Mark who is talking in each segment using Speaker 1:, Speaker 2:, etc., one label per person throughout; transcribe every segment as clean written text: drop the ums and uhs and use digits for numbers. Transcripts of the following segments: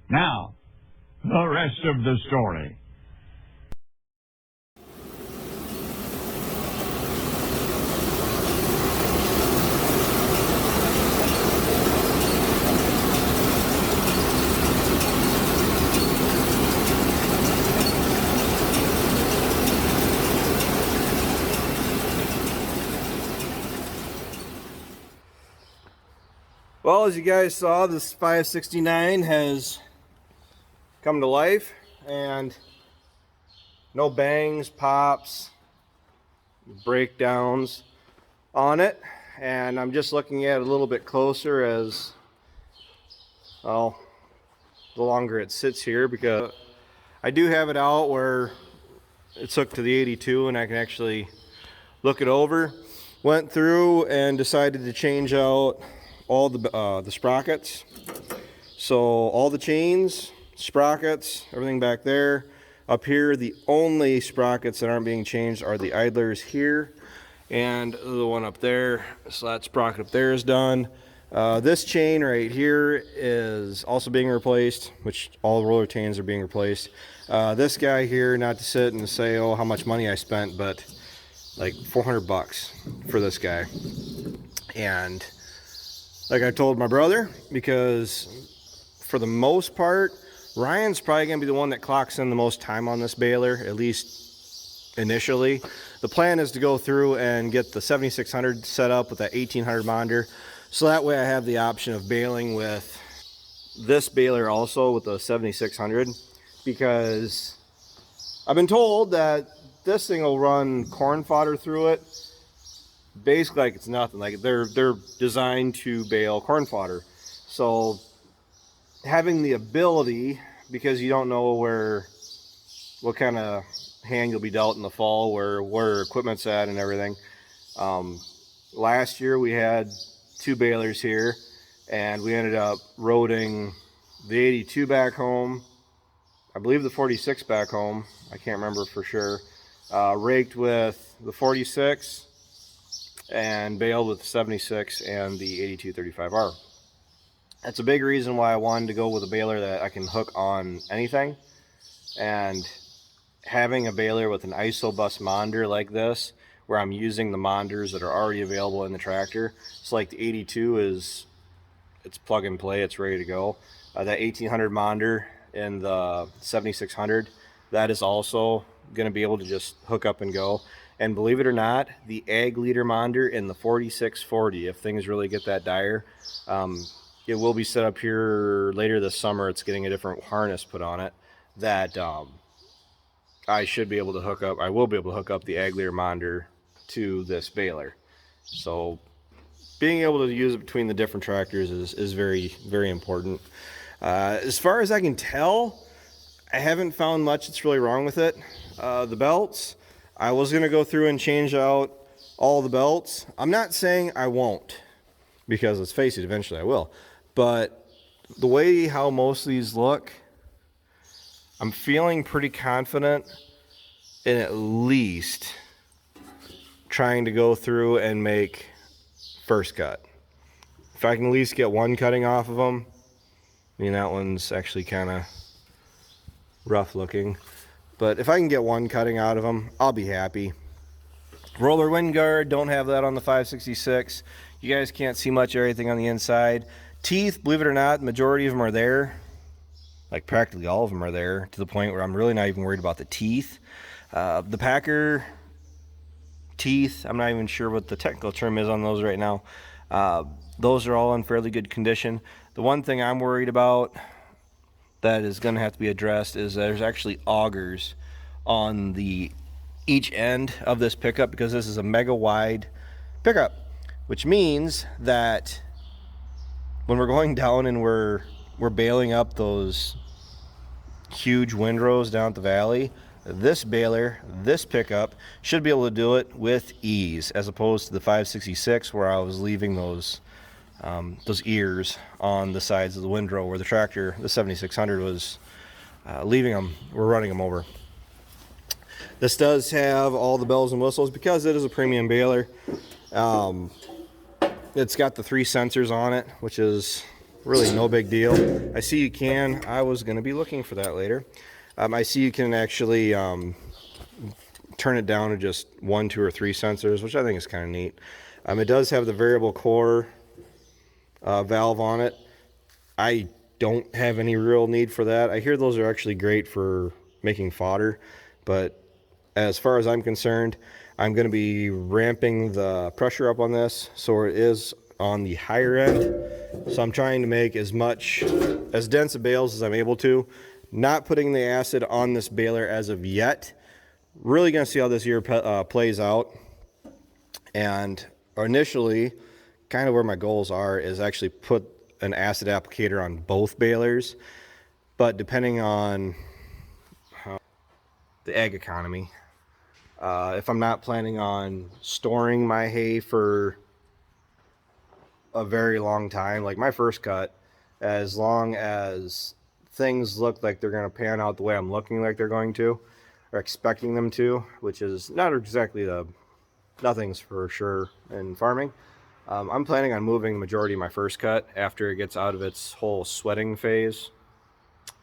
Speaker 1: Now, the rest of the story.
Speaker 2: Well, as you guys saw, this 569 has come to life, and no bangs, pops, breakdowns on it. And I'm just looking at it a little bit closer as, well, the longer it sits here, because I do have it out where it's hooked to the 82 and I can actually look it over. Went through and decided to change out all the sprockets. So all the chains, sprockets, everything back there. Up here, the only sprockets that aren't being changed are the idlers here and the one up there. So that sprocket up there is done. This chain right here is also being replaced, which all the roller chains are bein replaced. This guy here, not to sit and say, oh, how much money I spent, but like 400 bucks for this guy. And like I told my brother, because for the most part, Ryan's probably going to be the one that clocks in the most time on this baler, at least initially. The plan is to go through and get the 7600 set up with that 1800 monitor, so that way I have the option of baling with this baler also with the 7600, because I've been told that this thing will run corn fodder through it basically like it's nothing. Like they're designed to bale corn fodder. So having the ability, because you don't know what kind of hand you'll be dealt in the fall, where equipment's at and everything. Last year we had 2 balers here, and we ended up roading the 82 back home, I believe the 46 back home, I can't remember for sure, raked with the 46 and baled with the 76 and the 8235R. That's a big reason why I wanted to go with a baler that I can hook on anything. And having a baler with an isobus monitor like this, where I'm using the monitors that are already available in the tractor, it's like the 82 it's plug and play, it's ready to go. That 1800 monitor and the 7600, that is also going to be able to just hook up and go. And believe it or not, the ag leader monitor in the 4640, if things really get that dire, it will be set up here later this summer. It's getting a different harness put on it that I should be able to hook up. I will be able to hook up the ag leader monitor to this baler. So being able to use it between the different tractors is very, very important. As far as I can tell, I haven't found much that's really wrong with it. The belts, I was going to go through and change out all the belts. I'm not saying I won't, because let's face it, eventually I will. But the way how most of these look, I'm feeling pretty confident in at least trying to go through and make first cut. If I can at least get one cutting off of them, I mean, that one's actually kind of rough looking. But if I can get one cutting out of them, I'll be happy. Roller wind guard, don't have that on the 566. You guys can't see much of everything on the inside. Teeth, believe it or not, the majority of them are there. Like practically all of them are there, to the point where I'm really not even worried about the teeth. The Packer teeth, I'm not even sure what the technical term is on those right now. Those are all in fairly good condition. The one thing I'm worried about that is going to have to be addressed is there's actually augers on each end of this pickup, because this is a mega wide pickup, which means that when we're going down and we're baling up those huge windrows down at the valley, this baler, this pickup should be able to do it with ease, as opposed to the 566 where I was leaving those ears on the sides of the windrow, where the tractor, the 7600, was leaving them. We're running them over. This does have all the bells and whistles because it is a premium baler. It's got the 3 sensors on it, which is really no big deal. I see you can. I was going to be looking for that later. I see you can actually turn it down to just 1, 2, or 3 sensors, which I think is kind of neat. It does have the variable core valve on it. I don't have any real need for that. I hear those are actually great for making fodder, but as far as I'm concerned, I'm going to be ramping the pressure up on this so it is on the higher end. So I'm trying to make as dense a bales as I'm able to. Not putting the acid on this baler as of yet. Really going to see how this year plays out. And initially, kind of where my goals are is actually put an acid applicator on both balers. But depending on the egg economy, if I'm not planning on storing my hay for a very long time, like my first cut, as long as things look like they're going to pan out the way I'm looking like they're going to, or expecting them to, which is not exactly nothing's for sure in farming. I'm planning on moving the majority of my first cut after it gets out of its whole sweating phase.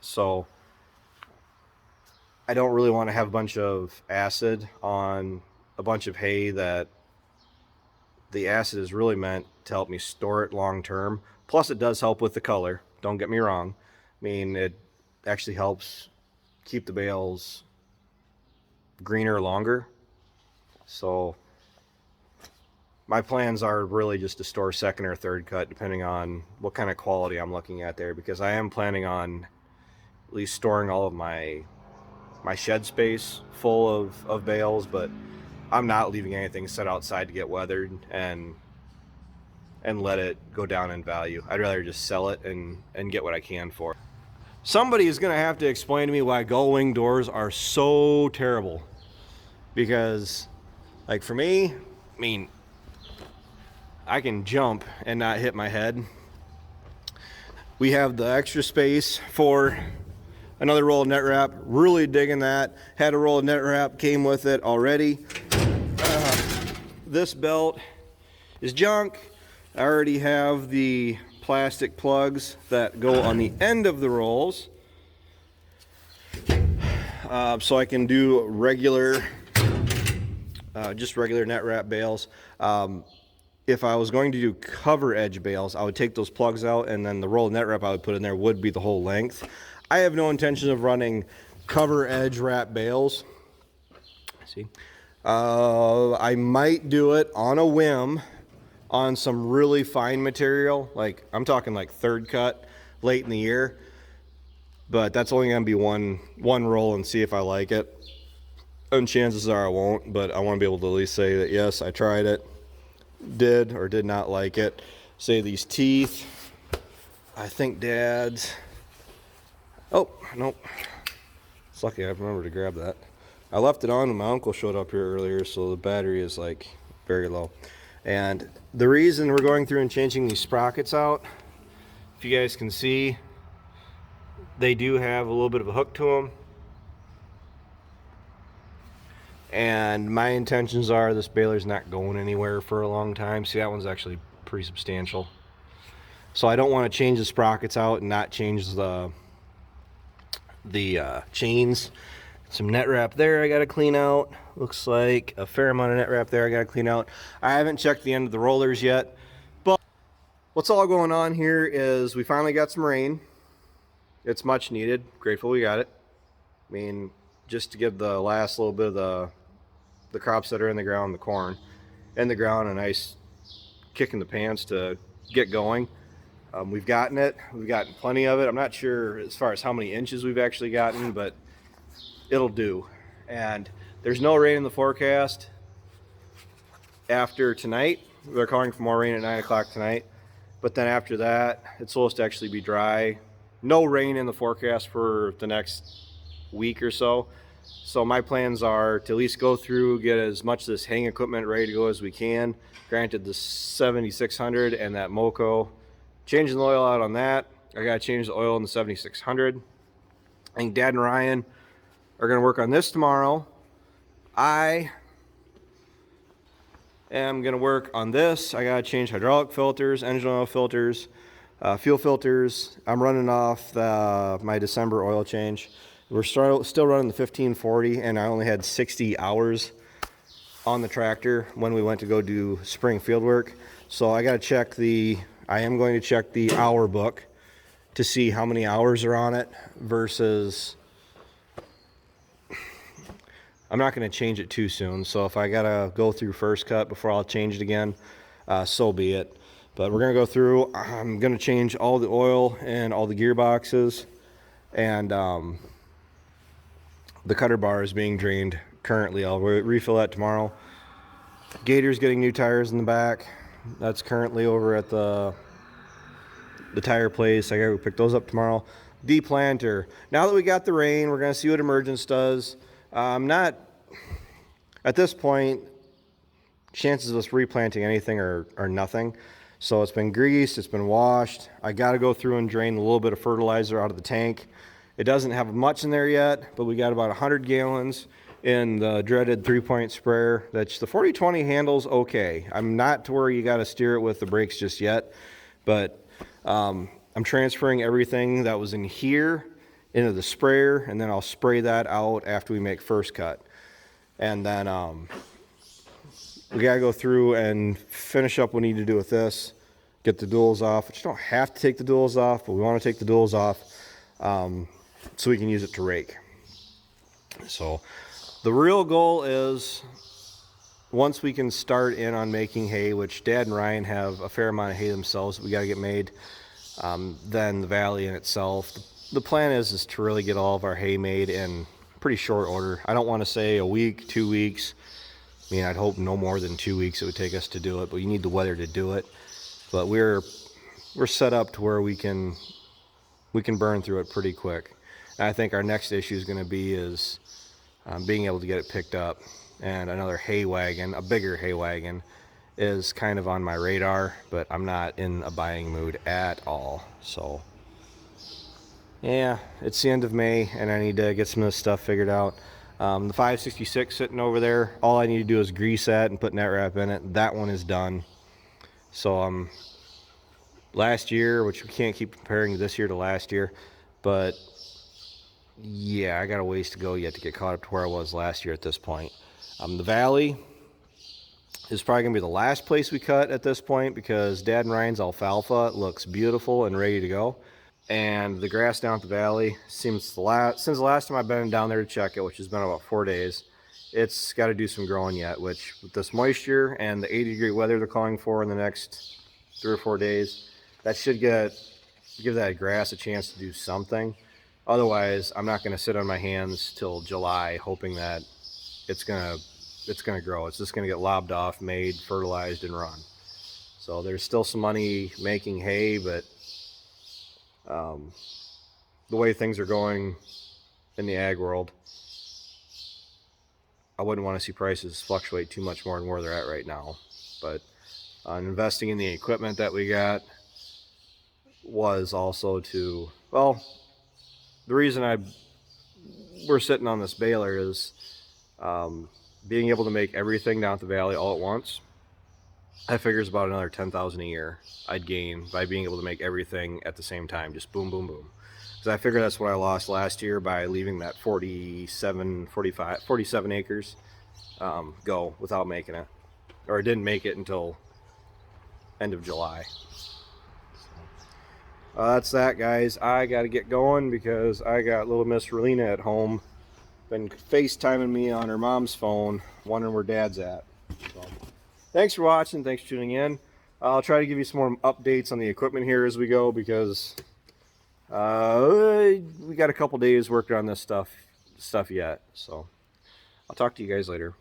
Speaker 2: So I don't really want to have a bunch of acid on a bunch of hay that the acid is really meant to help me store it long term. Plus it does help with the color, don't get me wrong. I mean, it actually helps keep the bales greener longer. So my plans are really just to store second or third cut depending on what kind of quality I'm looking at there, because I am planning on at least storing all of my shed space full of bales, but I'm not leaving anything set outside to get weathered and let it go down in value. I'd rather just sell it and get what I can for it. Somebody is going to have to explain to me why gull wing doors are so terrible, because like for me, I mean, I can jump and not hit my head. We have the extra space for another roll of net wrap. Really digging that. Had a roll of net wrap, came with it already. This belt is junk. I already have the plastic plugs that go on the end of the rolls. So I can do regular, just regular net wrap bales. If I was going to do cover edge bales, I would take those plugs out, and then the roll of net wrap I would put in there would be the whole length. I have no intention of running cover edge wrap bales. See, I might do it on a whim on some really fine material, like I'm talking like third cut late in the year, but that's only going to be one roll and see if I like it. And chances are I won't, but I want to be able to at least say that yes, I tried it, did or did not like it. Say these teeth, I think Dad's, oh nope, it's lucky I remembered to grab that. I left it on when my uncle showed up here earlier, so the battery is like very low. And the reason we're going through and changing these sprockets out, if you guys can see, they do have a little bit of a hook to them. And my intentions are this baler's not going anywhere for a long time. See, that one's actually pretty substantial. So I don't want to change the sprockets out and not change the chains. Some net wrap there I got to clean out. Looks like a fair amount of net wrap there I got to clean out. I haven't checked the end of the rollers yet, but what's all going on here is we finally got some rain. It's much needed. Grateful we got it. I mean, just to give the last little bit of the crops that are in the ground, the corn in the ground, a nice kick in the pants to get going. We've gotten it. We've gotten plenty of it. I'm not sure as far as how many inches we've actually gotten, but it'll do. And there's no rain in the forecast after tonight. They're calling for more rain at 9 o'clock tonight, but then after that it's supposed to actually be dry. No rain in the forecast for the next week or so. So my plans are to at least go through, get as much of this haying equipment ready to go as we can. Granted, the 7600 and that Moco, changing the oil out on that. I gotta change the oil in the 7600. I think Dad and Ryan are going to work on this tomorrow. I am going to work on this. I got to change hydraulic filters, engine oil filters. Fuel filters, I'm running off my December oil change. We're still running the 1540, and I only had 60 hours on the tractor when we went to go do spring field work. So I am going to check the hour book to see how many hours are on it versus, I'm not going to change it too soon. So if I got to go through first cut before I'll change it again, so be it. But we're going to go through, I'm going to change all the oil and all the gearboxes, and the cutter bar is being drained currently. I'll refill that tomorrow. Gator's getting new tires in the back. That's currently over at the tire place. I gotta pick those up tomorrow. Deplanter. Now that we got the rain, we're gonna see what Emergence does. Not at this point, chances of us replanting anything are nothing. So it's been greased, it's been washed. I gotta go through and drain a little bit of fertilizer out of the tank. It doesn't have much in there yet, but we got about 100 gallons in the dreaded 3-point sprayer. That's the 40-20 handles okay. I'm not to where you gotta steer it with the brakes just yet, but I'm transferring everything that was in here into the sprayer, and then I'll spray that out after we make first cut. And then we gotta go through and finish up what we need to do with this, get the duals off, which you don't have to take the duals off, but we want to take the duals off so we can use it to rake. So the real goal is, once we can start in on making hay, which Dad and Ryan have a fair amount of hay themselves that we got to get made, then the valley in itself, the plan is to really get all of our hay made in pretty short order. I don't want to say a week, 2 weeks. I mean, I'd hope no more than 2 weeks it would take us to do it, but you need the weather to do it. But we're set up to where we can burn through it pretty quick. And I think our next issue is going to be being able to get it picked up. And another hay wagon, a bigger hay wagon, is kind of on my radar, but I'm not in a buying mood at all. So yeah, it's the end of May, and I need to get some of this stuff figured out. The 566 sitting over there, all I need to do is grease that and put net wrap in it. That one is done. So last year, which we can't keep comparing this year to last year, but yeah, I got a ways to go yet to get caught up to where I was last year at this point. The valley is probably gonna be the last place we cut at this point, because Dad and Ryan's alfalfa looks beautiful and ready to go. And the grass down at the valley, since the last time I've been down there to check it, which has been about 4 days, it's got to do some growing yet, which with this moisture and the 80-degree weather they're calling for in the next 3 or 4 days, that should give that grass a chance to do something. Otherwise, I'm not going to sit on my hands till July hoping that it's gonna grow. It's just going to get lobbed off, made, fertilized, and run. So there's still some money making hay, but the way things are going in the ag world, I wouldn't want to see prices fluctuate too much more than where they're at right now. But investing in the equipment that we got was also to, well, the reason we're sitting on this baler is being able to make everything down at the valley all at once. I figure it's about another $10,000 a year I'd gain by being able to make everything at the same time, just boom, boom, boom. Because I figure that's what I lost last year by leaving that 47 acres go without making it. Or I didn't make it until end of July. That's that, guys. I got to get going because I got little Miss Relina at home. Been FaceTiming me on her mom's phone, wondering where Dad's at. So, thanks for watching. Thanks for tuning in. I'll try to give you some more updates on the equipment here as we go, because we got a couple days working on this stuff yet. So I'll talk to you guys later.